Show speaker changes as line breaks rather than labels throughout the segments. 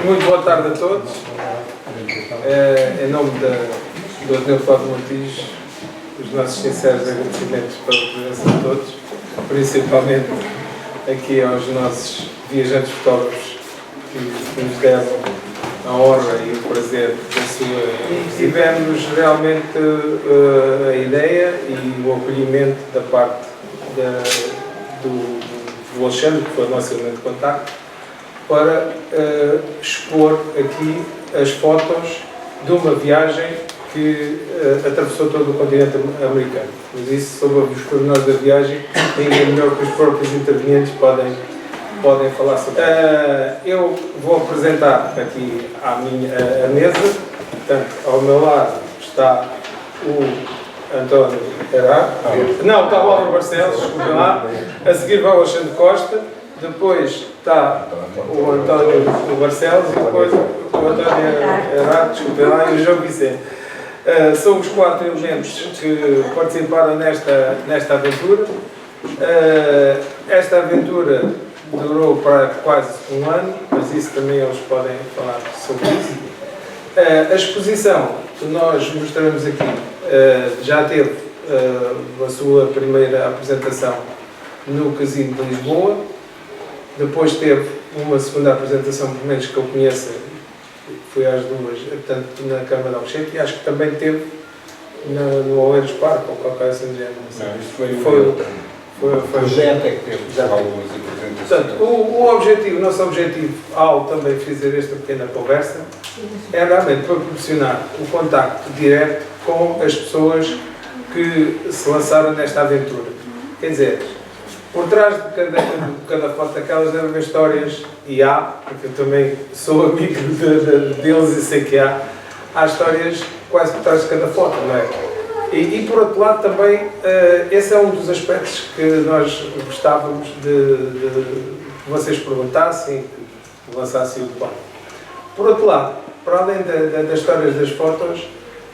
Muito boa tarde a todos. Em nome do Ateneu Flávio Martins, os nossos sinceros agradecimentos pela presença de todos, principalmente aqui aos nossos viajantes fotógrafos que nos deram a honra e o prazer da sua. Tivemos realmente a ideia e o acolhimento da parte do Alexandre, que foi o nosso elemento de contacto, para expor aqui as fotos de uma viagem que atravessou todo o continente americano. Mas isso, sobre os pormenores da viagem, ninguém melhor que os próprios intervenientes podem falar sobre isso. Eu vou apresentar aqui a mesa. Portanto, ao meu lado está o António Herá. Não, está o Álvaro Barcelos, desculpem lá. A seguir vai o Alexandre Costa. Depois está o António Barcelos e depois o António Herá, desculpem lá, e o João Vicente. São os 4 elementos que participaram nesta aventura. Esta aventura durou para quase um ano, mas isso também eles podem falar sobre isso. A exposição que nós mostramos aqui já teve a sua primeira apresentação no Casino de Lisboa. Depois teve uma segunda apresentação, pelo menos que eu conheça, foi às duas, tanto na Câmara de Alcochete, e acho que também teve no Oeiros Parque, ou qualquer assim do género.
Não, isto foi o projeto é que teve algumas apresentações.
Portanto, o nosso objetivo, ao também fazer esta pequena conversa, é realmente para proporcionar o contacto direto com as pessoas que se lançaram nesta aventura. Quer dizer, por trás de cada foto daquelas deve haver histórias, e há, porque eu também sou amigo deles e sei que há histórias quase por trás de cada foto, não é? E por outro lado também, esse é um dos aspectos que nós gostávamos de que vocês perguntassem, que lançassem o debate. Por outro lado, para além das histórias das fotos,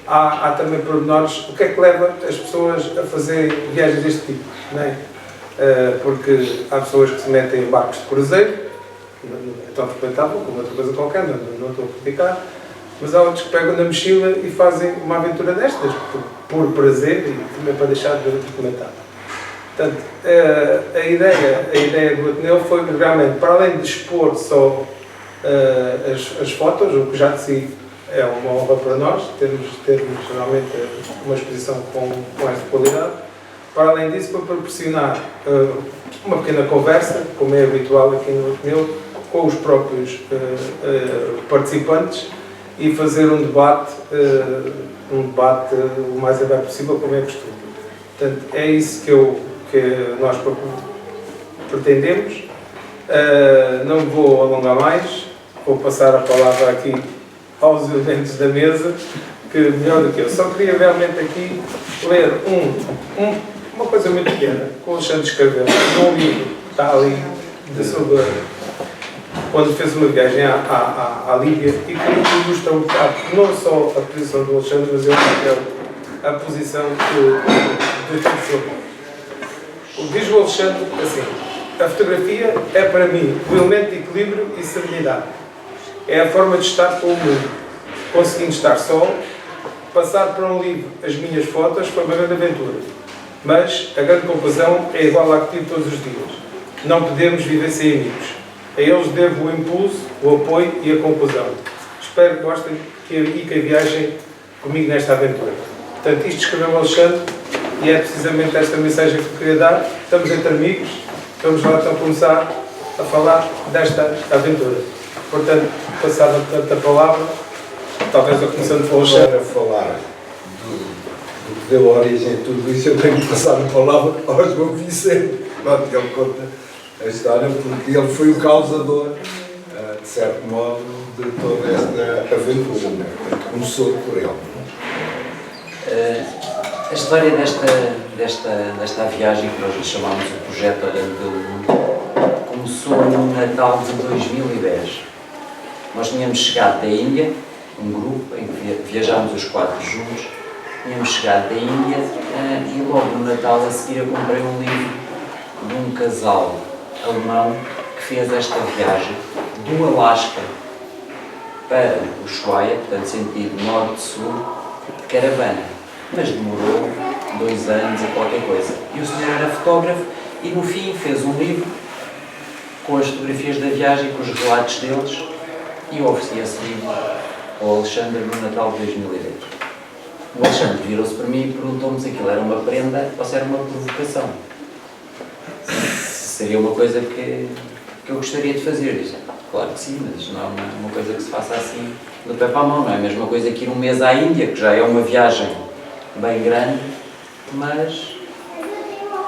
há também pormenores, o que é que leva as pessoas a fazer viagens deste tipo, não é? Porque há pessoas que se metem em barcos de cruzeiro, é tão frequentável como outra coisa qualquer, não estou a criticar, mas há outros que pegam na mochila e fazem uma aventura destas, por prazer e também para deixar de documentar. Portanto, a ideia do Ateneu foi realmente, para além de expor só as fotos, o que já de si é uma honra para nós, termos realmente uma exposição com esta qualidade. Para além disso, para proporcionar uma pequena conversa, como é habitual aqui no Ateneu, com os próprios participantes e fazer um debate o mais aberto possível, como é costume. Portanto, é isso que nós pretendemos. Não vou alongar mais, vou passar a palavra aqui aos elementos da mesa, que melhor do que eu. Só queria realmente aqui ler uma coisa muito pequena, que o Alexandre escreveu num livro que está ali, quando fez uma viagem à Líbia, e que ilustra um bocado não só a posição do Alexandre, mas a posição do professor. Diz o Alexandre assim: a fotografia é para mim o elemento de equilíbrio e serenidade. É a forma de estar com o mundo, conseguindo estar só. Passar para um livro as minhas fotos foi uma grande aventura. Mas a grande conclusão é igual à que tive todos os dias. Não podemos viver sem amigos. A eles devo o impulso, o apoio e a conclusão. Espero que gostem e que viajem comigo nesta aventura. Portanto, isto escreveu o Alexandre e é precisamente esta mensagem que eu queria dar. Estamos entre amigos, vamos lá então começar a falar desta aventura. Portanto, passava a palavra, talvez eu começando pelo Alexandre.
A falar do que deu origem a tudo isso, eu tenho que passar a palavra ao João Vicente. Pronto, ele conta a história, porque ele foi o causador, de certo modo, de toda esta aventura, né? Começou por ele.
A história desta viagem que nós lhe chamamos o Projeto Olhando pelo Mundo começou no Natal de 2010. Nós tínhamos chegado da Índia, um grupo em que viajámos os 4 juntos. Tínhamos chegado da Índia e logo no Natal a seguir eu comprei um livro de um casal alemão que fez esta viagem do Alasca para Ushuaia, portanto sentido norte-sul, de caravana. Mas demorou 2 anos e qualquer coisa. E o senhor era fotógrafo e no fim fez um livro com as fotografias da viagem, com os relatos deles, e eu ofereci esse livro ao Alexandre no Natal de 2010. O Alexandre virou-se para mim e perguntou-me se aquilo era uma prenda ou se era uma provocação. Seria uma coisa que eu gostaria de fazer. Eu disse, claro que sim, mas não é uma coisa que se faça assim do pé para a mão, não é a mesma coisa que ir um mês à Índia, que já é uma viagem bem grande, mas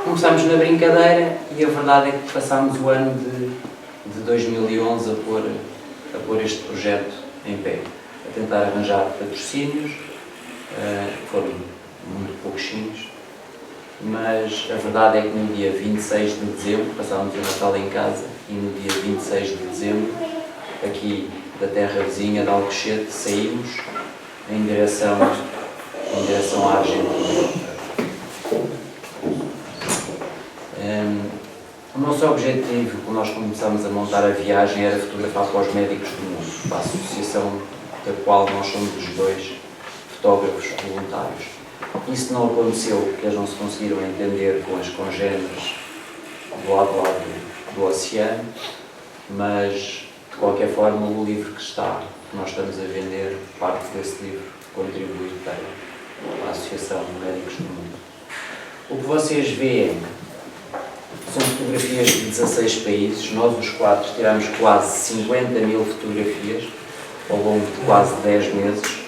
começámos na brincadeira e a verdade é que passámos o ano de 2011 a pôr este projeto em pé, a tentar arranjar patrocínios, foram muito pouquinhos, mas a verdade é que no dia 26 de dezembro, passámos o Natal em casa, e no dia 26 de dezembro, aqui da terra vizinha de Alcochete, saímos em direção à Argentina. O nosso objetivo, quando nós começámos a montar a viagem, era fotografar para os médicos do mundo, para a associação da qual nós somos os 2 fotógrafos voluntários. Isso não aconteceu porque eles não se conseguiram entender com as congêneres do lado do oceano, mas de qualquer forma o livro que nós estamos a vender, parte desse livro contribui para a Associação de Médicos do Mundo. O que vocês veem são fotografias de 16 países. Nós, os 4, tiramos quase 50 mil fotografias ao longo de quase 10 meses,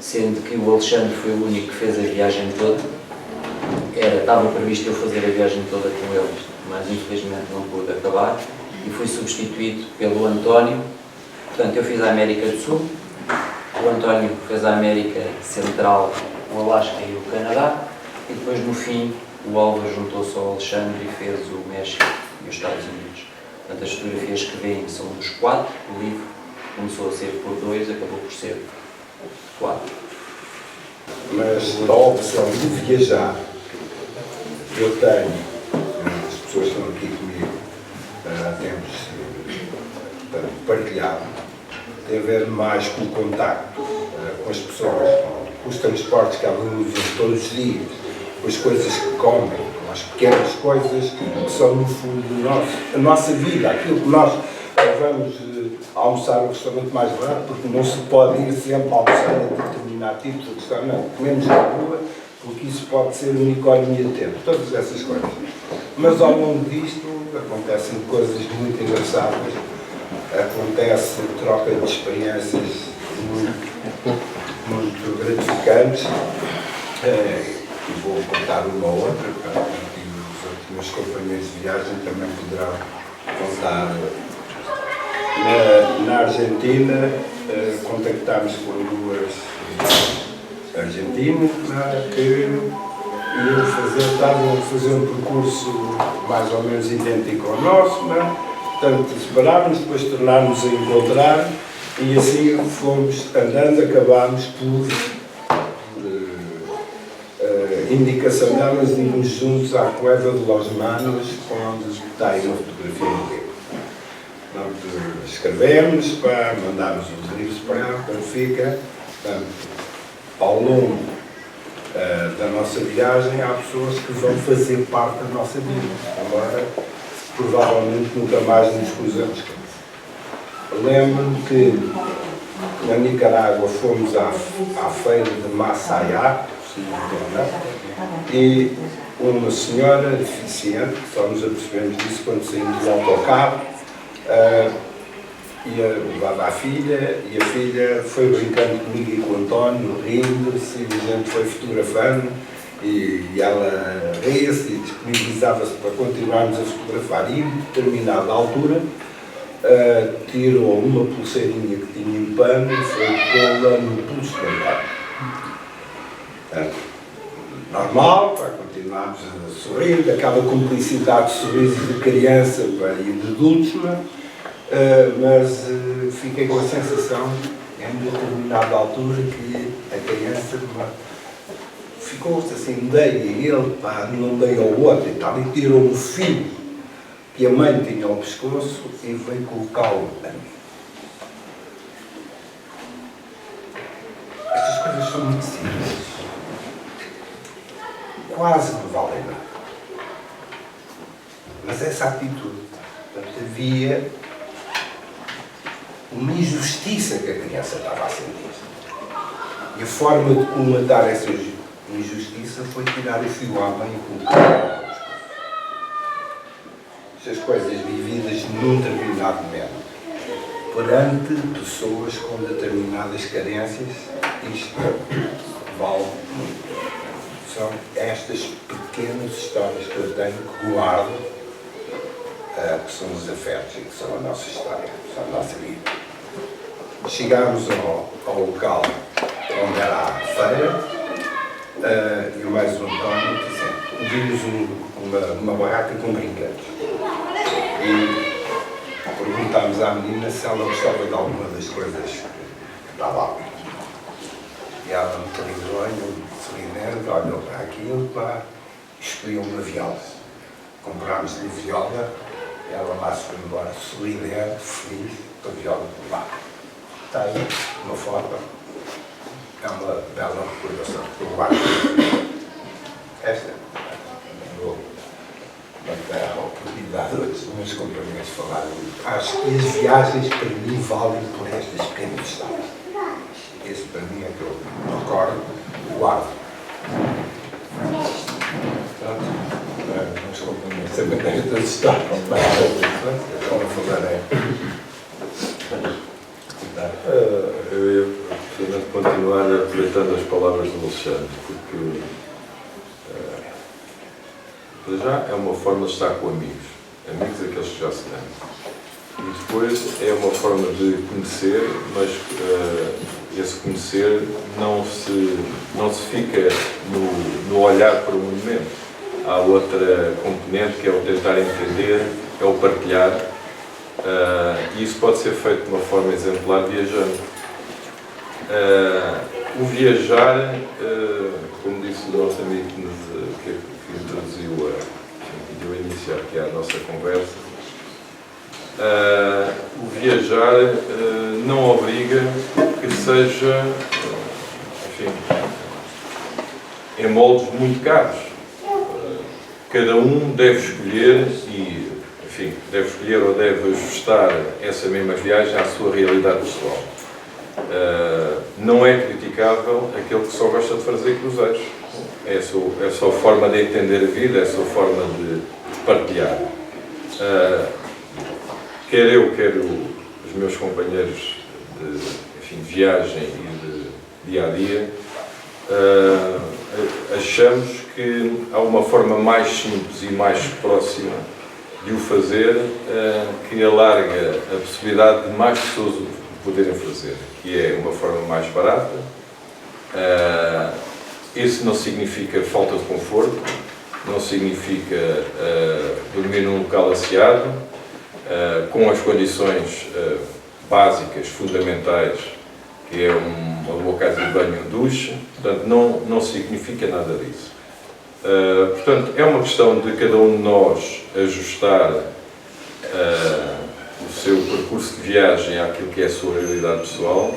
sendo que o Alexandre foi o único que fez a viagem toda. Estava previsto eu fazer a viagem toda com eles, mas infelizmente não pude acabar, e fui substituído pelo António. Portanto, eu fiz a América do Sul, o António fez a América Central, o Alasca e o Canadá, e depois, no fim, o Álvaro juntou-se ao Alexandre e fez o México e os Estados Unidos. Portanto, as fotografias que veem são dos 4, o livro começou a ser por 2, acabou por ser 4.
Mas a opção de viajar, eu tenho, as pessoas estão aqui comigo, temos partilhado, tem a ver mais com o contacto com as pessoas, com os transportes que alguns usam todos os dias, com as coisas que comem, com as pequenas coisas que são no fundo a nossa vida, aquilo que nós vamos almoçar no restaurante mais barato, porque não se pode ir sempre almoçar a determinado tipo de restaurante, comemos na rua, porque isso pode ser uma economia de tempo, todas essas coisas. Mas ao longo disto acontecem coisas muito engraçadas, acontece troca de experiências muito gratificantes, e vou contar uma ou outra, e os meus companheiros de viagem também poderão contar. Na Argentina, contactámos com 2 argentinas que estavam a fazer um percurso mais ou menos idêntico ao nosso, portanto separámos, depois tornámos a encontrar e assim fomos andando, acabámos por indicação delas de irmos juntos à Cueva de Los Manos, onde está aí uma fotografia no livro. Escrevemos, mandámos os livros para ela, para fica. Ao longo da nossa viagem há pessoas que vão fazer parte da nossa vida. Agora, provavelmente nunca mais nos cruzamos. Lembro-me que na Nicarágua fomos à feira de Masaya, e uma senhora deficiente, que só nos apercebemos disso quando saímos do autocarro, levava a filha, e a filha foi brincando comigo e com o António, rindo-se, e a gente foi fotografando, e ela ria-se e disponibilizava-se para continuarmos a fotografar. E, em determinada altura, tirou uma pulseirinha que tinha em pano e foi pô-la no pulso do António. Normal, continuámos a sorrir, aquela cumplicidade de sorrisos de criança e de adultos, mas fiquei com a sensação, em determinada altura, que a criança ficou-se assim, dei a ele, não dei ao outro e tal, e tirou um fio que a mãe tinha ao pescoço e veio colocá-lo a mim. Estas coisas são muito simples. Quase não valem nada. Mas essa atitude, portanto, havia uma injustiça que a criança estava a sentir. E a forma de comatar essa injustiça foi tirar o fio à mãe e colocar as coisas vividas num determinado momento, perante pessoas com determinadas carências, isto vale muito. São estas pequenas histórias que eu tenho, que guardo, que são os afetos e que são a nossa história, são a nossa vida. Chegámos ao local onde era a feira, e mais um António dizendo, vimos uma barraca com brinquedos. E perguntámos à menina se ela gostava de alguma das coisas que estava lá. E ela me sorriu, sorridente, olhou para aquilo, pá, escolheu uma viola. Comprámos-lhe viola, e ela lá se foi embora, sorridente, feliz, com a viola por lá. Está aí uma foto, é uma bela recordação. Eu guardo esta. Vou dar a oportunidade aos meus companheiros falarem. Acho que as viagens para mim valem por estas pequenas histórias. Esse para mim é que eu recordo, guardo. Portanto, meus companheiros também têm estas histórias. Como falarei.
Eu ia precisamente continuar aproveitando as palavras do Alexandre, porque para já é uma forma de estar com amigos aqueles que já se lembram. E depois é uma forma de conhecer, mas esse conhecer não se fica no olhar para o monumento. Há outra componente que é o tentar entender, é o partilhar. E isso pode ser feito de uma forma exemplar viajando. O viajar, como disse o nosso amigo que introduziu que deu início aqui à nossa conversa, o viajar não obriga que seja, enfim, em moldes muito caros. Cada um deve escolher deve escolher ou deve ajustar essa mesma viagem à sua realidade pessoal. Não é criticável aquele que só gosta de fazer cruzeiros. É a sua forma de entender a vida, é a sua forma de partilhar. Quer eu, quer os meus companheiros de viagem e de dia-a-dia, achamos que há uma forma mais simples e mais próxima de o fazer, que alarga a possibilidade de mais pessoas o poderem fazer, que é uma forma mais barata. Isso não significa falta de conforto, não significa dormir num local asseado, com as condições básicas, fundamentais, que é uma boa casa de banho e um duche. Portanto, não significa nada disso. Portanto, é uma questão de cada um de nós ajustar o seu percurso de viagem àquilo que é a sua realidade pessoal.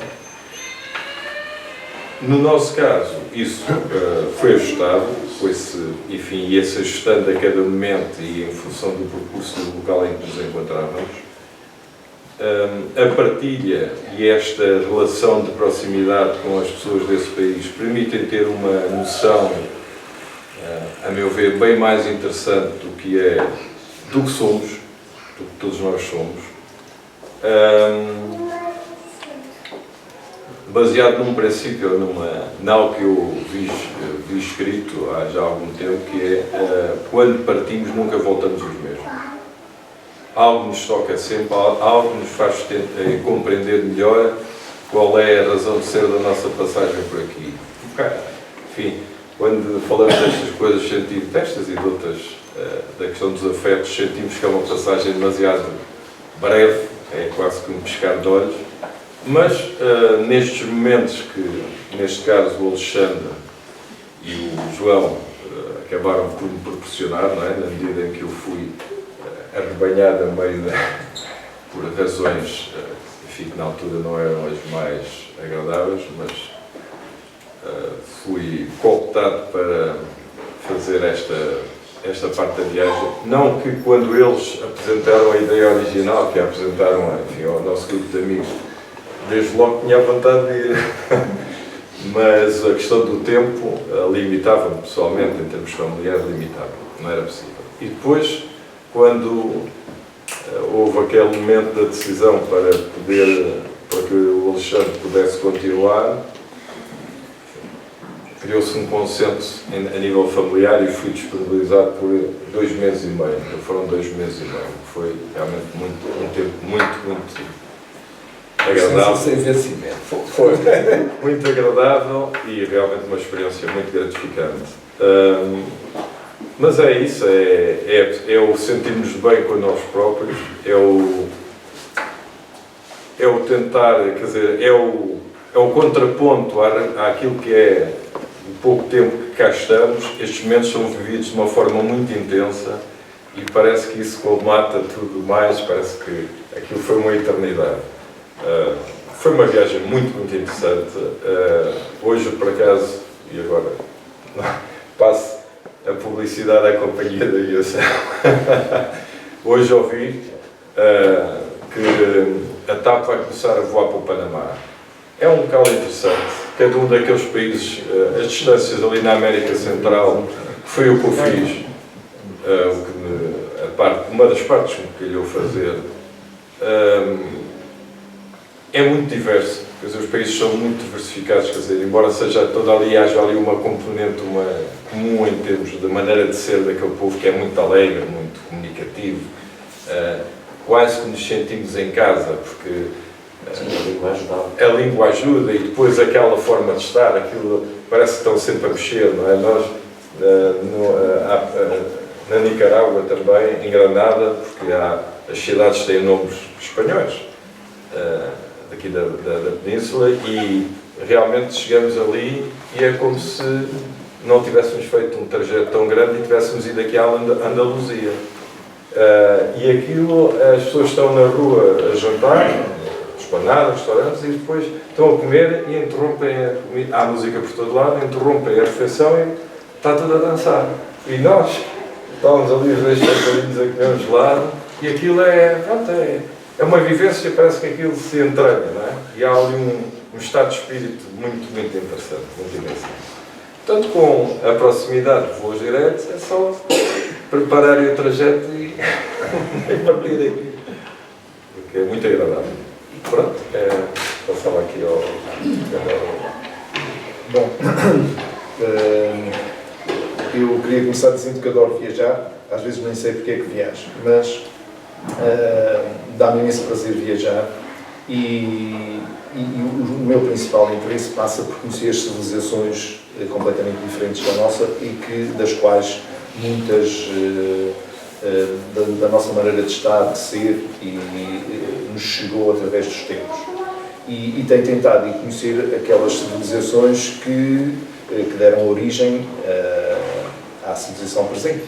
No nosso caso, isso foi ajustado, ia-se ajustando a cada momento e em função do percurso do local em que nos encontrávamos. A partilha e esta relação de proximidade com as pessoas desse país permitem ter uma noção, a meu ver, bem mais interessante do que somos, do que todos nós somos, baseado num princípio, nalgo que eu vi escrito há já algum tempo, que é quando partimos nunca voltamos os mesmos. Algo nos toca sempre, algo nos faz compreender melhor qual é a razão de ser da nossa passagem por aqui. Enfim, quando falamos destas coisas, destas e de outras, da questão dos afetos, sentimos que é uma passagem demasiado breve, é quase que um piscar de olhos, mas nestes momentos que, neste caso, o Alexandre e o João acabaram por me proporcionar, não é? Na medida em que eu fui arrebanhado a meio por razões, enfim, que na altura não eram as mais agradáveis, mas fui cooptado para fazer esta parte da viagem. Não que quando eles apresentaram a ideia original, que apresentaram, enfim, ao nosso grupo de amigos, desde logo tinha vontade de ir, mas a questão do tempo limitava-me pessoalmente, em termos familiares, limitava-me, não era possível. E depois, quando houve aquele momento da decisão para que o Alexandre pudesse continuar, criou-se um consenso a nível familiar e fui disponibilizado por 2 meses e meio. Foram 2 meses e meio. Foi realmente um tempo muito agradável.
Sem vencimento.
Foi muito agradável e realmente uma experiência muito gratificante. Mas é isso, é o sentirmos bem com nós próprios, é o tentar, quer dizer, é o contraponto àquilo que é o pouco tempo que cá estamos. Estes momentos são vividos de uma forma muito intensa e parece que isso colmata tudo mais, parece que aquilo foi uma eternidade. Foi uma viagem muito interessante. Hoje, por acaso, e agora passo a publicidade à companhia da IOCEL. Hoje ouvi que a TAP vai começar a voar para o Panamá. É um local interessante. Cada um daqueles países, as distâncias ali na América Central, foi o que eu fiz. Uma das partes que me calhou fazer. É muito diverso. Quer dizer, os países são muito diversificados, quer dizer, embora seja toda ali, haja ali uma componente comum em termos da maneira de ser daquele povo que é muito alegre, muito comunicativo, quase que nos sentimos em casa, porque a língua ajuda e depois aquela forma de estar, aquilo parece que estão sempre a mexer, não é? Nós, na Nicarágua também, em Granada, porque as cidades têm nomes espanhóis, daqui da península, e realmente chegamos ali e é como se não tivéssemos feito um trajeto tão grande e tivéssemos ido aqui à Andaluzia. E aquilo, as pessoas estão na rua a jantar, esplanadas, restaurantes, e depois estão a comer e interrompem há música por todo lado, interrompem a refeição e está tudo a dançar. E nós estávamos ali os 2 chapadinhos a comer um gelado e aquilo é uma vivência, parece que aquilo se entranha, não é? E há ali um estado de espírito muito interessante, muito interessante. Portanto, com a proximidade de voos diretos, é só prepararem o trajeto e partir aqui. Porque é muito agradável. Pronto, passava aqui ao...
Bom, eu queria começar dizendo que adoro viajar. Às vezes nem sei porque é que viajo, mas dá-me imenso prazer viajar e o meu principal interesse passa por conhecer as civilizações completamente diferentes da nossa e das quais muitas da nossa maneira de estar, de ser nos chegou através dos tempos. E tenho tentado ir conhecer aquelas civilizações que deram origem à civilização presente.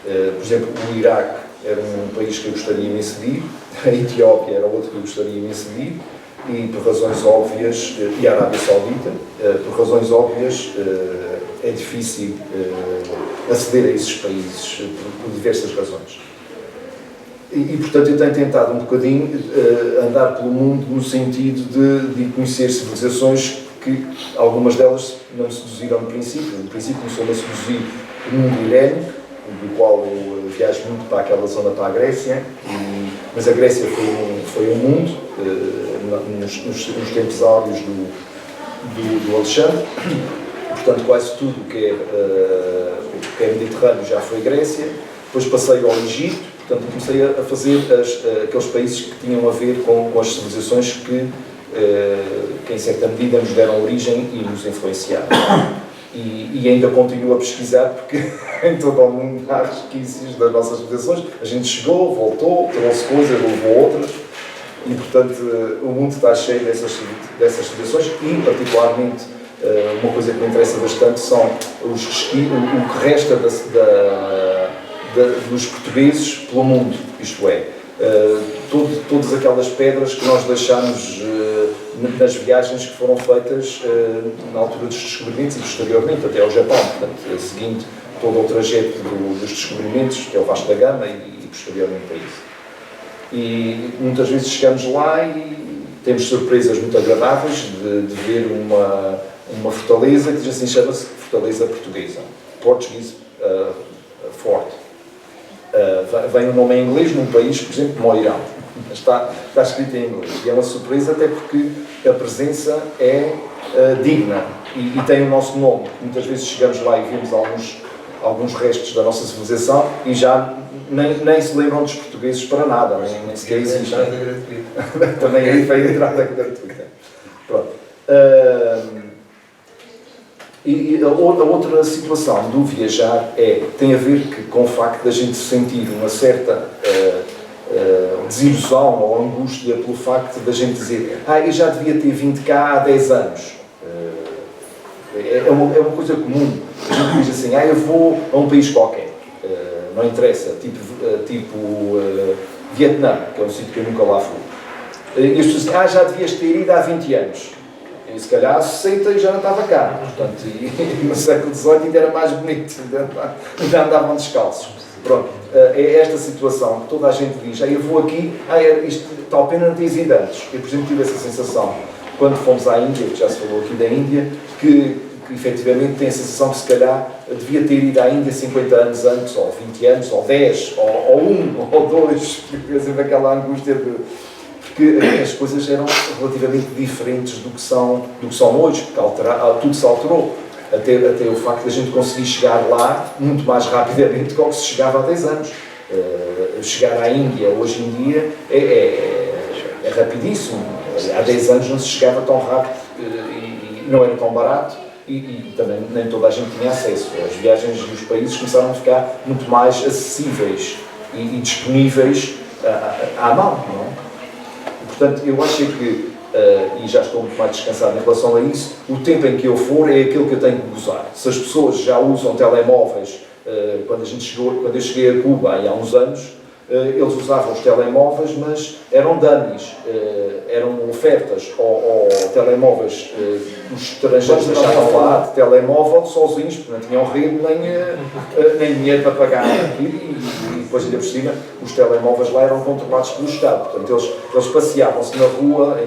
Por exemplo, o Iraque era um país que eu gostaria imenso de ir, a Etiópia era outro que eu gostaria imenso de ir, e por razões óbvias, e a Arábia Saudita, por razões óbvias, é difícil aceder a esses países por diversas razões. E portanto, eu tenho tentado um bocadinho andar pelo mundo no sentido de conhecer civilizações que algumas delas não me seduziram no princípio. No princípio começou-me a seduzir o mundo helénico, do qual eu viajo muito para aquela zona, para a Grécia, mas a Grécia foi um mundo nos tempos áureos do Alexandre. Portanto, quase tudo o que é Mediterrâneo já foi Grécia. Depois passei ao Egito, portanto comecei a fazer aqueles países que tinham a ver com as civilizações que em certa medida nos deram origem e nos influenciaram. E ainda continuo a pesquisar, porque em todo o mundo há resquícios das nossas civilizações. A gente chegou, voltou, trouxe coisas, levou outras, e portanto o mundo está cheio dessas civilizações e particularmente uma coisa que me interessa bastante são o que resta dos portugueses pelo mundo, isto é, todas aquelas pedras que nós deixamos nas viagens que foram feitas na altura dos descobrimentos e posteriormente até ao Japão, portanto, seguindo todo o trajeto dos descobrimentos, que é o Vasco da Gama e posteriormente a isso. E muitas vezes chegamos lá e temos surpresas muito agradáveis de ver uma fortaleza que assim chama-se Fortaleza Portuguesa, Portuguese Fort. Vem o nome em inglês num país, por exemplo, como o Irão. Está escrito em inglês. E é uma surpresa até porque a presença é digna e tem o nosso nome. Muitas vezes chegamos lá e vemos alguns restos da nossa civilização e já nem se lembram dos portugueses para nada, nem sequer existem. Também aí foi a entrada gratuita. Pronto. E a outra situação do viajar tem a ver com o facto de a gente sentir uma certa desilusão ou angústia pelo facto de a gente dizer eu já devia ter vindo cá há 10 anos. É uma coisa comum. A gente diz assim, eu vou a um país qualquer, não interessa, tipo Vietnã, que é um sítio que eu nunca lá fui. E as pessoas dizem, já devias ter ido há 20 anos. E se calhar há 60 e já não estava cá. Portanto, e no século XVIII ainda era mais bonito, ainda andavam descalços. Pronto, é esta situação que toda a gente diz, eu vou aqui, isto tal pena não teres ido antes. Eu, por exemplo, tive essa sensação quando fomos à Índia, que já se falou aqui da Índia, que efetivamente tem a sensação que se calhar devia ter ido à Índia 50 anos antes, ou 20 anos, ou 10, ou 1, ou 2, porque sempre aquela angústia porque as coisas eram relativamente diferentes do que são hoje, porque tudo se alterou. Até o facto de a gente conseguir chegar lá muito mais rapidamente do que se chegava há 10 anos. Chegar à Índia hoje em dia é rapidíssimo. Há 10 anos não se chegava tão rápido e não era tão barato e também nem toda a gente tinha acesso. As viagens e os países começaram a ficar muito mais acessíveis e disponíveis à mão, não é? Portanto, eu acho que, e já estou muito mais descansado em relação a isso, o tempo em que eu for é aquele que eu tenho que gozar. Se as pessoas já usam telemóveis, quando eu cheguei a Cuba há uns anos, eles usavam os telemóveis, mas eram dummies, eram ofertas ou telemóveis os estrangeiros deixavam lá de telemóvel sozinhos, porque não tinham rede nem dinheiro para pagar e depois ainda por cima os telemóveis lá eram controlados pelo Estado, portanto eles passeavam-se na rua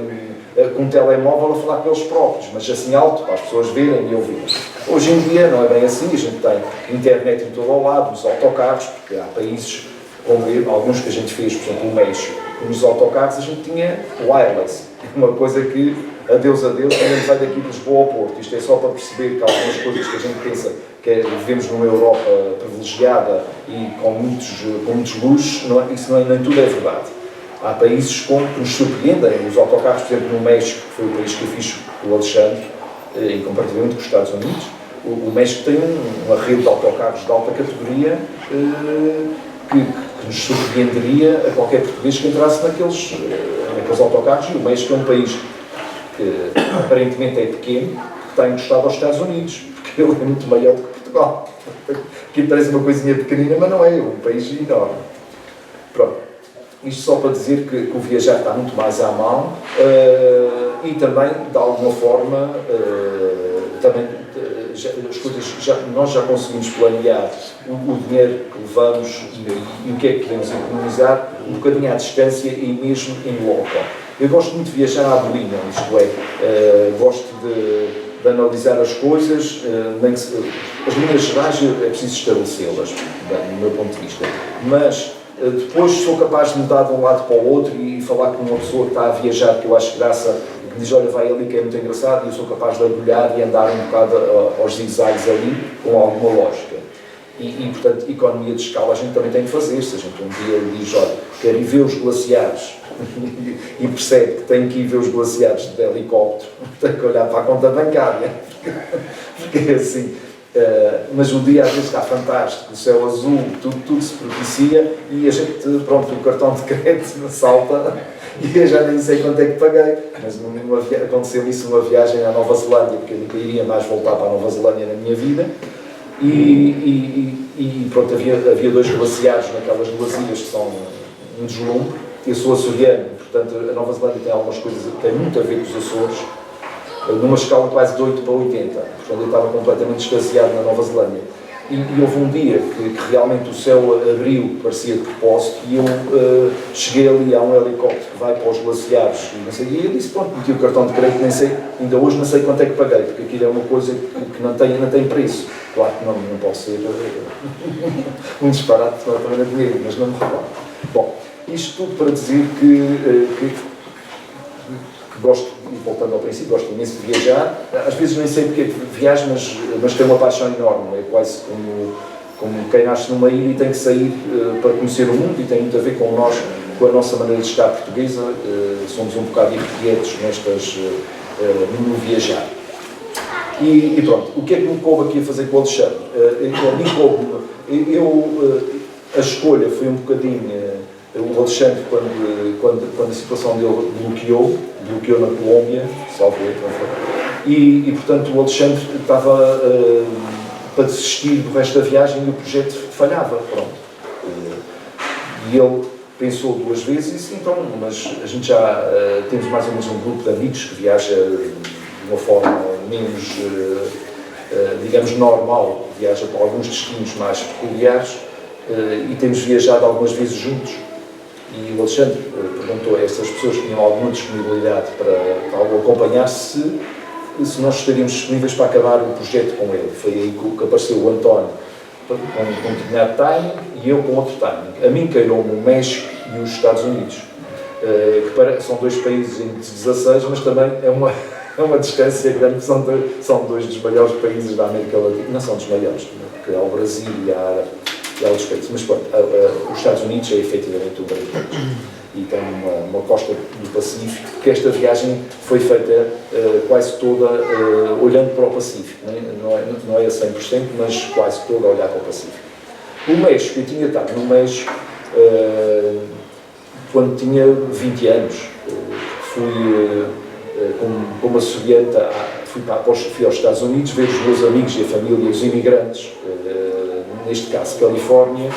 com um telemóvel a falar com eles próprios, mas assim alto para as pessoas verem e ouvirem. Hoje em dia não é bem assim, a gente tem internet em todo o lado, nos autocarros, porque há países como alguns que a gente fez, por exemplo, o México, nos autocarros a gente tinha wireless, uma coisa que, adeus, também vai daqui de Lisboa ao Porto. Isto é só para perceber que algumas coisas que a gente pensa que vivemos numa Europa privilegiada e com muitos luxos, isso nem tudo é verdade. Há países que nos surpreendem, os autocarros, por exemplo, no México, que foi o país que eu fiz com o Alexandre, e comparativamente com os Estados Unidos, o México tem uma rede de autocarros de alta categoria que nos surpreenderia a qualquer português que entrasse naqueles autocarros. E o México é um país que aparentemente é pequeno, que está encostado aos Estados Unidos, porque ele é muito maior do que Portugal. Aqui parece uma coisinha pequenina, mas não é, um país enorme. Pronto. Isto só para dizer que o viajar está muito mais à mão e também, de alguma forma, as coisas nós já conseguimos planear o dinheiro que levamos e o que é que podemos economizar um bocadinho à distância e mesmo em loco. Eu gosto muito de viajar à bolina, isto é, gosto de analisar as coisas, as linhas gerais é preciso estabelecê-las, do meu ponto de vista, mas depois sou capaz de mudar de um lado para o outro e falar com uma pessoa que está a viajar, que eu acho graça, que diz, olha, vai ali que é muito engraçado, e eu sou capaz de agulhar e andar um bocado aos zigzags ali, com alguma lógica. E, portanto, economia de escala a gente também tem que fazer. Se a gente um dia diz, olha, quero ir ver os glaciares, e percebe que tem que ir ver os glaciares de helicóptero, tem que olhar para a conta bancária, porque é assim. Mas o dia às vezes está fantástico, o céu azul, tudo se propicia e a gente, pronto, o cartão de crédito salta e eu já nem sei quanto é que paguei, mas aconteceu isso numa viagem à Nova Zelândia, porque eu nunca iria mais voltar para a Nova Zelândia na minha vida e pronto, havia 2 glaciares naquelas 2 ilhas que são um deslumbre Eu sou açoriano, portanto a Nova Zelândia tem algumas coisas que têm muito a ver com os Açores, numa escala quase de 8 para 80. Portanto eu estava completamente extasiado na Nova Zelândia. E houve um dia que realmente o céu abriu, parecia de propósito, e eu cheguei ali, há um helicóptero que vai para os glaciares, e não sei, e eu disse, pronto, meti o cartão de crédito, nem sei, ainda hoje não sei quanto é que paguei, porque aquilo é uma coisa que não tem preço. Claro que não posso ser um disparate, não é dinheiro, mas não me recordo. Bom, isto tudo para dizer que gosto, voltando ao princípio, gosto imenso de viajar. Às vezes nem sei porque é que viajo, mas tenho uma paixão enorme. É quase como quem nasce numa ilha e tem que sair para conhecer o mundo, e tem muito a ver com nós, com a nossa maneira de estar portuguesa. Somos um bocado irrequietos no viajar. E pronto, o que é que me coube aqui a fazer com o Alexandre? A escolha foi um bocadinho... O Alexandre, quando a situação dele bloqueou na Colômbia, salvo e portanto o Alexandre estava para desistir do resto da viagem e o projeto falhava, pronto. E ele pensou duas vezes, então, mas a gente já temos mais ou menos um grupo de amigos que viaja de uma forma menos, digamos, normal, viaja para alguns destinos mais peculiares, e temos viajado algumas vezes juntos. E o Alexandre perguntou a essas pessoas que tinham alguma disponibilidade para o acompanhar se nós estaríamos disponíveis para acabar o projeto com ele. Foi aí que apareceu o António com um determinado timing e eu com outro timing. A mim calhou-me o México e os Estados Unidos, que são dois países em 16, mas também é uma distância grande, são dois dos maiores países da América Latina. Não são dos maiores, porque há o Brasil e há outros países, mas pronto, os Estados Unidos é efetivamente o grande país e tem uma costa do Pacífico, que esta viagem foi feita quase toda olhando para o Pacífico, não é a 100%, mas quase toda a olhar para o Pacífico. O México, eu tinha estado no México quando tinha 20 anos, fui como açoriano, fui aos Estados Unidos ver os meus amigos e a família, os imigrantes, neste caso Califórnia.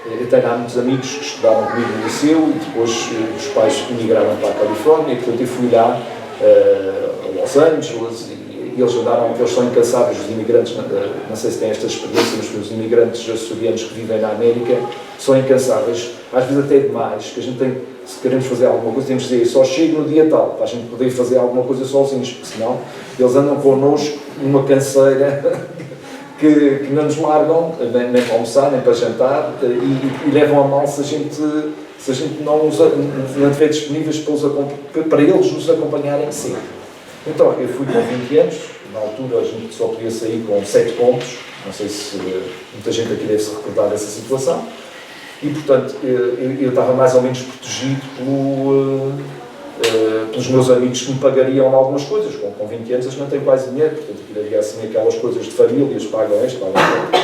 Eu tenho há muitos amigos que estudaram comigo no liceu e depois os pais emigraram para a Califórnia, e portanto eu fui lá a Los Angeles, e eles são incansáveis, os imigrantes, não sei se têm esta experiência, mas os imigrantes açorianos que vivem na América são incansáveis, às vezes até demais, que a gente tem, se queremos fazer alguma coisa, temos de dizer, só chego no dia tal, para a gente poder fazer alguma coisa sozinhos, porque senão eles andam connosco numa canseira que não nos largam, nem para almoçar, nem para jantar, e levam a mal se a gente não estiver disponíveis para eles nos acompanharem sempre. Então, eu fui com 20 anos, na altura a gente só podia sair com 7 pontos, não sei se muita gente aqui deve se recordar dessa situação, e portanto eu estava mais ou menos protegido pelos meus amigos que me pagariam algumas coisas. Com 20 anos eles não têm quase dinheiro, portanto havia assim aquelas coisas de famílias, pagam isto, pagam aquilo.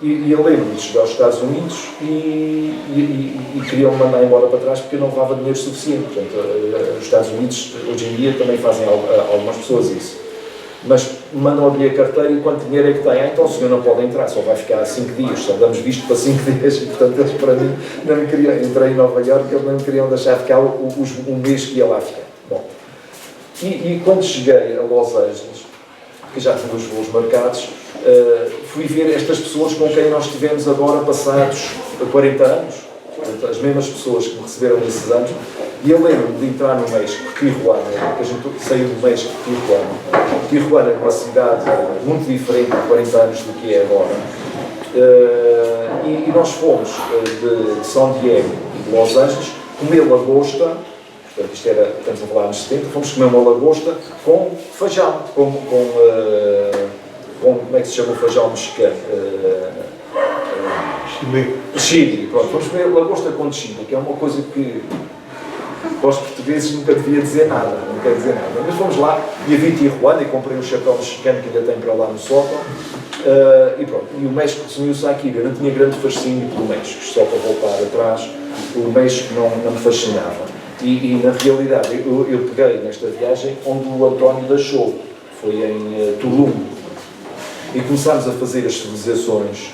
E eu lembro-me de chegar aos Estados Unidos e queriam-me mandar embora para trás porque eu não levava dinheiro suficiente. Portanto, os Estados Unidos hoje em dia também fazem algumas pessoas isso. Mas mandam abrir a carteira e quanto dinheiro é que tem? Então o senhor não pode entrar, só vai ficar 5 dias, só damos visto para 5 dias, e portanto eles para mim não me queriam, entrei em Nova Iorque, eles não me queriam deixar ficar um mês que ia lá ficar. Bom, e quando cheguei a Los Angeles, que já tinha os voos marcados, fui ver estas pessoas com quem nós tivemos agora passados 40 anos, portanto, as mesmas pessoas que me receberam nesses anos. E eu lembro-me de entrar no México, Tijuana, que a gente saiu do México de Tijuana. Tijuana é uma cidade muito diferente há 40 anos do que é agora. E nós fomos de São Diego e de Los Angeles comer lagosta, portanto isto era, estamos a falar nos 70, fomos comer uma lagosta com feijão, como é que se chama o feijão mexicano? Chile. Pronto, vamos comer lagosta com chile, que é uma coisa que para os portugueses nunca devia dizer nada, mas fomos lá e havia Tijuana e comprei um chapéu mexicano que ainda tem para lá no sótão, e pronto, e o México resumiu-se àquilo. Eu não tinha grande fascínio pelo México, só para voltar atrás, o México não me fascinava, e na realidade eu peguei nesta viagem onde o António deixou, foi em Tulum, e começámos a fazer as civilizações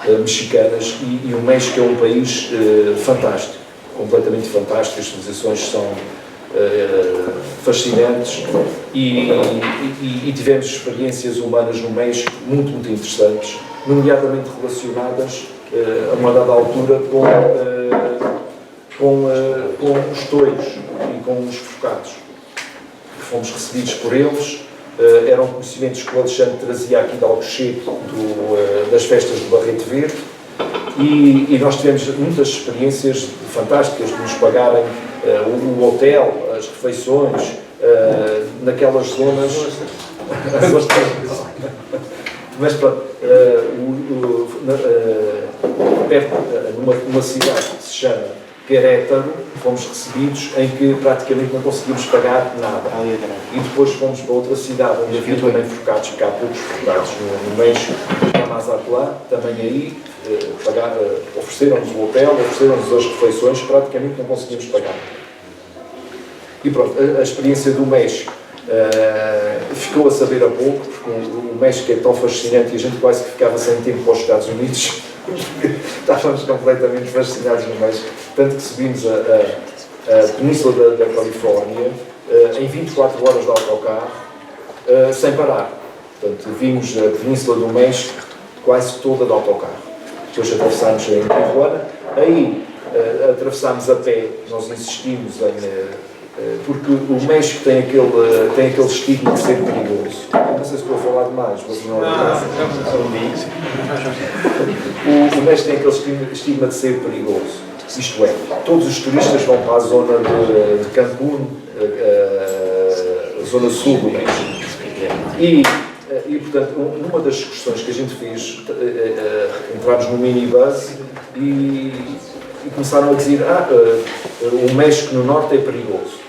mexicanas, e o México é um país fantástico. completamente fantástico, as civilizações são fascinantes e tivemos experiências humanas no México muito, muito interessantes, nomeadamente relacionadas a uma dada altura com os toiros e com os focados. Fomos recebidos por eles, eram conhecimentos que o Alexandre trazia aqui de Alcochete, das festas do Barrete Verde, e nós tivemos muitas experiências fantásticas de nos pagarem o hotel, as refeições, naquelas zonas. Mas pronto, numa cidade que se chama Querétaro, fomos recebidos em que praticamente não conseguimos pagar nada. E depois fomos para outra cidade onde havia também focados, porque há poucos focados no México, na Mazatlán, também aí ofereceram-nos o hotel, ofereceram-nos as refeições, praticamente não conseguimos pagar. E pronto, a experiência do México ficou a saber a pouco, porque o México é tão fascinante e a gente quase que ficava sem tempo para os Estados Unidos. Estávamos completamente fascinados no México, tanto que subimos a Península da Califórnia em 24 horas de autocarro, sem parar. Portanto, vimos a Península do México quase toda de autocarro. Depois atravessámos em Tijuana, aí atravessámos a pé, nós insistimos porque o México tem aquele estigma de ser perigoso. Não sei se estou a falar demais, mas não é. O México tem aquele estigma de ser perigoso. Isto é, todos os turistas vão para a zona de Cancún, a zona sul do México. E portanto, numa das questões que a gente fez, entramos no minibus e começaram a dizer o México no norte é perigoso.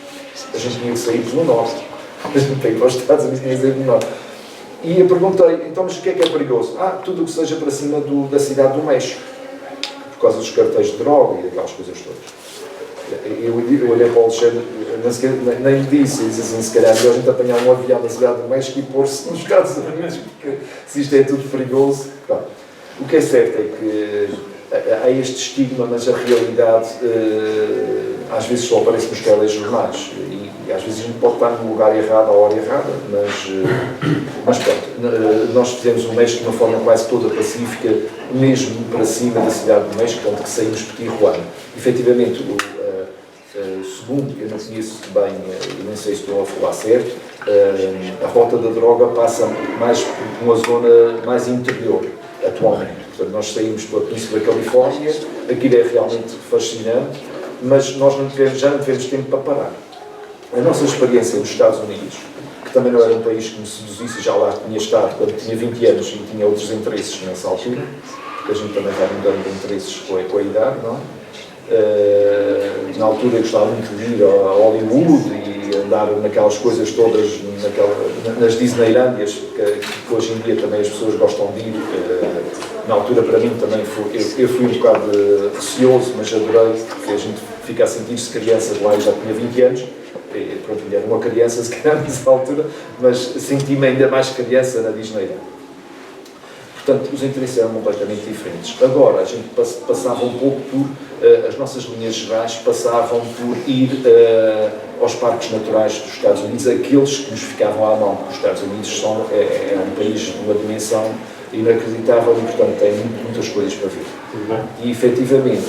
A gente tinha que sair pelo norte. A gente tem que ir para os Estados Unidos, tinha que sair pelo norte. E eu perguntei, então, mas o que é perigoso? Tudo o que seja para cima da cidade do México. Por causa dos cartéis de droga e aquelas coisas todas. Eu olhei para o Alexandre, nem lhe disse, eu disse assim, se calhar melhor a gente apanhar um avião da cidade do México e pôr-se nos Estados Unidos, porque se isto é tudo perigoso. Bom, o que é certo é que há este estigma, mas a realidade às vezes só aparece nos telejornais e às vezes a gente pode estar no lugar errado, à hora errada, mas pronto, nós fizemos o México de uma forma quase toda pacífica, mesmo para cima da cidade do México, onde que saímos de Tijuana. Efetivamente, segundo, eu não conheço bem, nem sei se estou a falar certo, a rota da droga passa mais por uma zona mais interior, atualmente. Portanto, nós saímos pela Península da Califórnia, aquilo é realmente fascinante, mas nós já não tivemos tempo para parar. A nossa experiência nos Estados Unidos, que também não era um país que me seduzisse, já lá tinha estado quando tinha 20 anos e tinha outros interesses nessa altura, porque a gente também vai mudando de interesses com a idade, não é? Na altura eu gostava muito de ir a Hollywood e andar naquelas coisas todas, nas Disneylândias, que hoje em dia também as pessoas gostam de ir. Na altura, para mim, também eu fui um bocado receoso, mas adorei, porque a gente fica a sentir-se criança lá, eu já tinha 20 anos, e, pronto, era uma criança, se calhar, nessa altura, mas senti-me ainda mais criança na Disneyland. Portanto, os interesses eram completamente diferentes. Agora, a gente passava um pouco por, as nossas linhas gerais passavam por ir aos parques naturais dos Estados Unidos, aqueles que nos ficavam à mão, porque os Estados Unidos é um país de uma dimensão inacreditável e, portanto, tem muitas coisas para ver. E, efetivamente,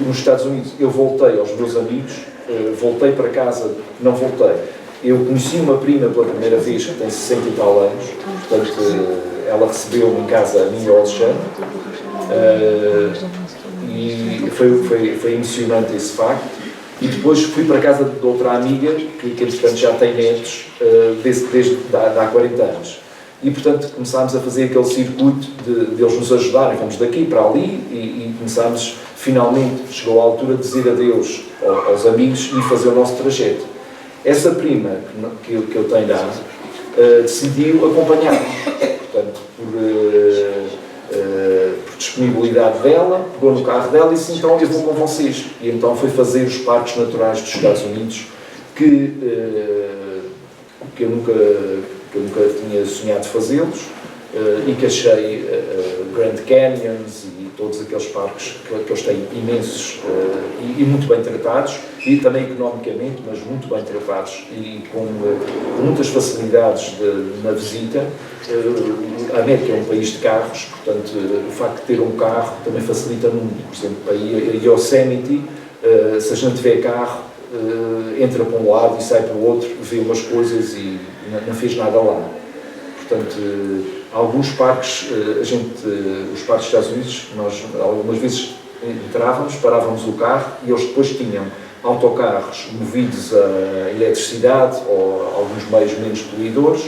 nos Estados Unidos, eu voltei aos meus amigos, voltei para casa, não voltei. Eu conheci uma prima pela primeira vez, que tem 60 e tal anos, portanto, ela recebeu-me em casa, a mim e ao Alexandre, e foi emocionante esse facto. E depois fui para casa de outra amiga, que entretanto já tem netos, desde há 40 anos. E, portanto, começámos a fazer aquele circuito de eles nos ajudarem, vamos daqui para ali, e começámos, finalmente, chegou a altura de dizer adeus aos amigos e fazer o nosso trajeto. Essa prima que eu tenho lá, decidiu acompanhar-nos, portanto, por disponibilidade dela, pegou no carro dela e disse, então eu vou com vocês. E então foi fazer os parques naturais dos Estados Unidos, que eu nunca tinha sonhado fazê-los, e que achei Grand Canyons todos aqueles parques que eles têm imensos e muito bem tratados, e também economicamente, mas muito bem tratados e com muitas facilidades na visita. A América é um país de carros, portanto, o facto de ter um carro também facilita muito. Por exemplo, a Yosemite, se a gente vê carro, entra para um lado e sai para o outro, vê umas coisas e não fez nada lá. Portanto, alguns parques, os parques dos Estados Unidos, nós algumas vezes entrávamos, parávamos o carro e eles depois tinham autocarros movidos a eletricidade ou alguns meios menos poluidores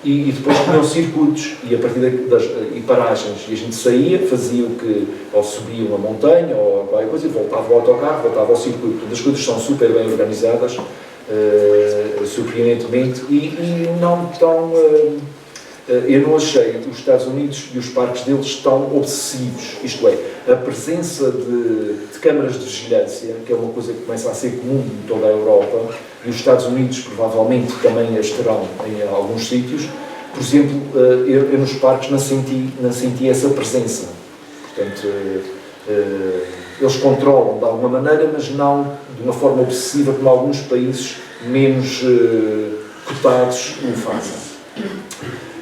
e depois tinham circuitos e a partir e paragens. E a gente saía, fazia o que, ou subia uma montanha ou qualquer coisa e voltava ao autocarro, voltava ao circuito. Portanto, as coisas são super bem organizadas, surpreendentemente, e não tão... eu não achei os Estados Unidos e os parques deles tão obsessivos, isto é, a presença de câmaras de vigilância, que é uma coisa que começa a ser comum em toda a Europa, e os Estados Unidos provavelmente também as terão em alguns sítios. Por exemplo, eu nos parques não senti essa presença. Portanto, eles controlam de alguma maneira, mas não de uma forma obsessiva como alguns países menos cotados o fazem.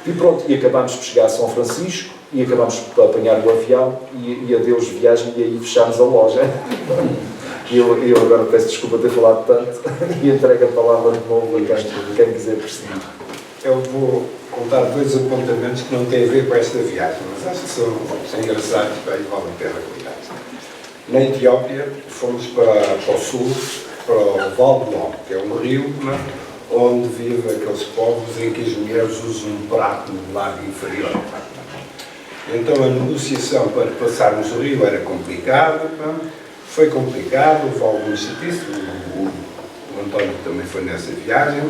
E pronto, e acabámos por chegar a São Francisco e acabámos por apanhar o avião e adeus viagem, e aí fechámos a loja. E eu agora peço desculpa ter falado tanto e entrego a palavra de novo a quem quiser perceber.
Eu vou contar dois apontamentos que não têm a ver com esta viagem, mas acho que são engraçados e valem a pena contar. Na Etiópia fomos para o sul, para o Val do Long, que é um rio, onde vivem aqueles povos em que as mulheres usam um prato no lado inferior. Então a negociação para passarmos o rio era complicada, foi complicado, houve alguns serviços, o António também foi nessa viagem,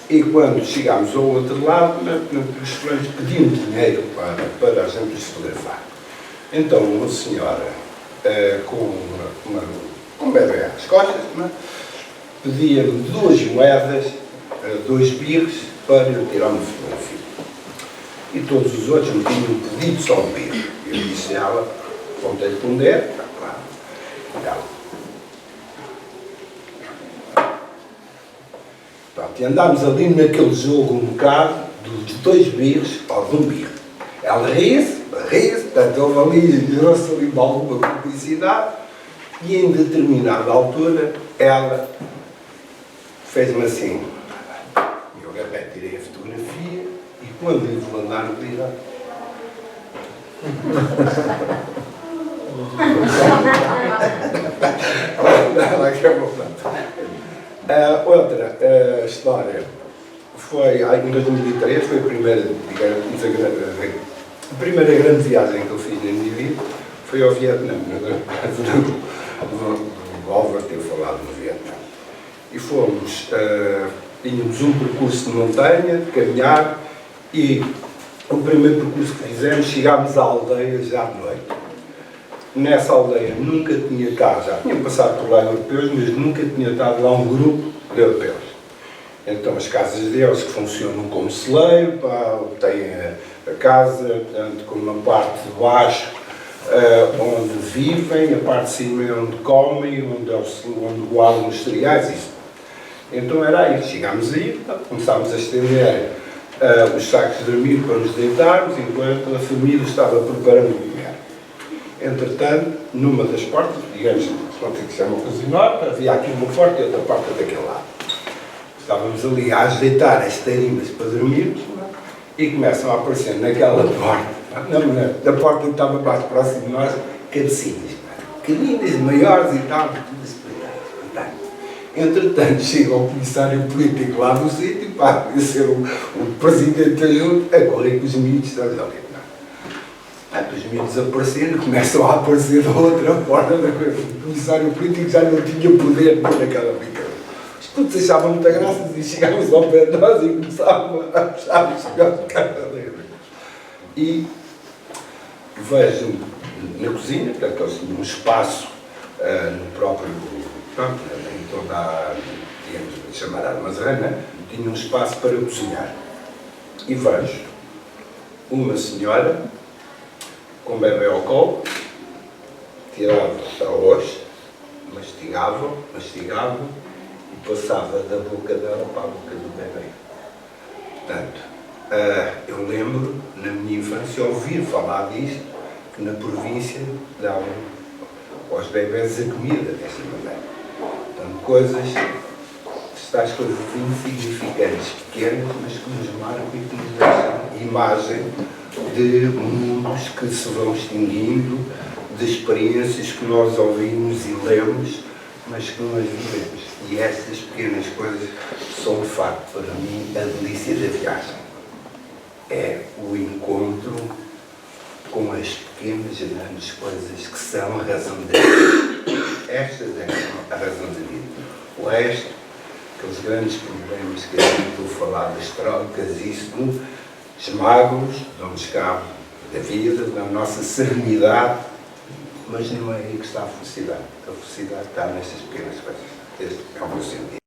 e quando chegámos ao outro lado, os fulanos pediam dinheiro para a gente os fotografar. Então uma senhora com um bebê às costas, pedia-me 2 moedas, 2 birros, para eu tirar uma fotografia. E todos os outros me tinham pedido só um birro. Eu disse a ela, apontei-lhe com um dedo, claro. Pronto, e andámos ali naquele jogo um bocado de 2 birros ou de um birro. Ela ria-se, portanto houve ali, gerou-se ali alguma publicidade, e em determinada altura ela fez-me assim, eu agarrei, tirei a fotografia e quando lhe vou andar no dia, outra história foi em 2003, foi a primeira grande viagem que eu fiz na minha vida, foi ao Vietnã. O Álvaro teve falado no Vietnã. E fomos, tínhamos um percurso de montanha, de caminhar, e o primeiro percurso que fizemos, chegámos à aldeia já de noite. Nessa aldeia nunca tinha estado, já tinham passado por lá europeus, mas nunca tinha estado lá um grupo de europeus. Então as casas deles que funcionam como celeiro, têm a casa, portanto, com uma parte de baixo onde vivem, a parte de cima é onde comem, onde guardam os cereais, isso. Então era aí, chegámos aí, começámos a estender os sacos de dormir para nos deitarmos, enquanto a família estava preparando o comer. Entretanto, numa das portas, digamos, que se chama cozinhar, havia aqui uma porta e outra porta daquele lado. Estávamos ali a ajeitar as tarimas para dormirmos, e começam a aparecer naquela porta, da porta que estava mais próximo de nós, cabecinhas, pequeninas, maiores e tal, tudo explicado. Entretanto, chega o comissário político lá do sítio, ser o presidente da junta, a correr com os miúdos, estás ali. Os miúdos apareceram, começam a aparecer da outra porta, o comissário político já não tinha poder naquela brincadeira. Os putos achavam muita graça e chegámos ao pé de nós e começavam a achar os gajos de cada vez. E vejo na cozinha, portanto, eles tinham um espaço no próprio, em toda a, digamos, chamar armazém, tinha um espaço para cozinhar. E vejo uma senhora com o bebê ao colo, tirava a hoje, mastigavam e passava da boca dela para a boca do bebê. Portanto, eu lembro, na minha infância, ouvir falar disto, que na província davam aos bebés a comida desta maneira. Portanto, tais coisas insignificantes, pequenas, mas que nos marcam e que nos deixam imagem de mundos que se vão extinguindo, de experiências que nós ouvimos e lemos, mas que não as vivemos. E estas pequenas coisas são, de facto, para mim, a delícia da viagem. É o encontro com as pequenas e grandes coisas que são a razão da vida. Estas é a razão da vida. O resto, aqueles grandes problemas que a gente estou a falar, das trocas, isso tudo, esmagam-nos, dão-nos cabo da vida, da nossa serenidade, mas não é aí que está a felicidade. A felicidade está nestas pequenas coisas. Este é o meu sentido.